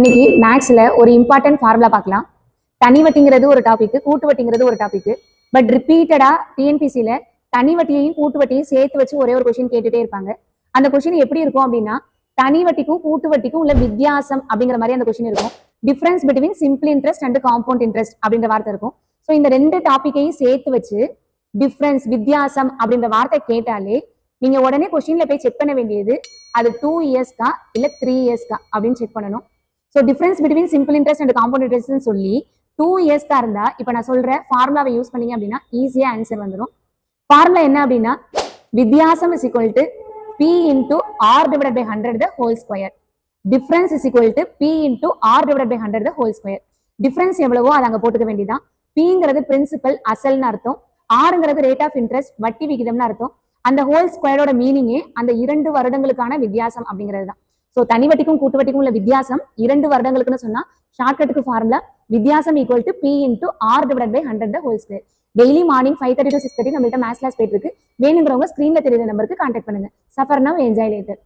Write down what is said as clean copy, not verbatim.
இன்னைக்கு மேக்ஸ்ல ஒரு இம்பார்ட்டன்ட் ஃபார்முலா பார்க்கலாம். தனி வட்டிங்கிறது ஒரு டாபிக், கூட்டு வட்டிங்கிறது ஒரு டாபிக். பட் ரிப்பீட்டடா டிஎன்பிசில தனி வட்டியையும் கூட்டு வட்டியையும் சேர்த்து வச்சு ஒரே ஒரு கொஸ்டின் கேட்டுட்டே இருப்பாங்க. அந்த கொஸ்டின் எப்படி இருக்கும் அப்படின்னா, தனி வட்டிக்கும் கூட்டு வட்டிக்கும் உள்ள வித்தியாசம் அப்படிங்கிற மாதிரி அந்த கொஸ்டின் இருக்கும். Difference between simple interest and compound interest அப்படின்ற வார்த்தை இருக்கும். ஸோ இந்த ரெண்டு டாபிக்கையும் சேர்த்து வச்சு டிஃபரன்ஸ் வித்தியாசம் அப்படின்ற வார்த்தை கேட்டாலே நீங்க உடனே கொஸ்டின்ல போய் செக் பண்ண வேண்டியது அது 2 இயர்ஸ்க்கா இல்ல 3 இயர்ஸ்க்கா அப்படின்னு செக் பண்ணணும். So difference between simple interest and compound இன்ட்ரெஸ்ட்னு சொல்லி 2 இயர்ஸ்க்கா இருந்தா இப்போ நான் சொல்ற ஃபார்முலாவை யூஸ் பண்ணீங்க அப்படின்னா ஈஸியா ஆன்சர் வந்துடும். ஃபார்முலா என்ன அப்படின்னா வித்தியாசம் is equal to P into R divided by 100 the whole square. Difference is equal to P into R divided by 100 the whole square. Difference எவ்வளவோ அதை அங்க போட்டுக்க வேண்டியதான். பிங்கிறது பிரின்சிபல் அசல்னு அர்த்தம், ஆறுங்கிறது ரேட் ஆஃப் இன்ட்ரெஸ்ட் வட்டி விகிதம்னு அர்த்தம். அந்த ஹோல் ஸ்கொயரோட மீனிங்கே அந்த 2 வருடங்களுக்கான வித்தியாசம் அப்படிங்கிறது தான். ஸோ தனி வட்டிக்கும் கூட்டு வட்டிக்கும் உள்ள வித்தியாசம் 2 வருடங்களுக்குன்னு சொன்னா ஷார்ட்கட்டுக்கு ஃபார்முலா வித்தியாசம் equal to P into R divide by 100 whole square. Daily morning 5:30 to 6:30 நம்மள்ட்ட மேத்ஸ் கிளாஸ் போயிட்டு இருக்கு. வேணுங்கிறவங்க ஸ்கிரீன்ல தெரியுற நம்பருக்கு கான்டாக்ட் பண்ணுங்க. Suffer now enjoy later.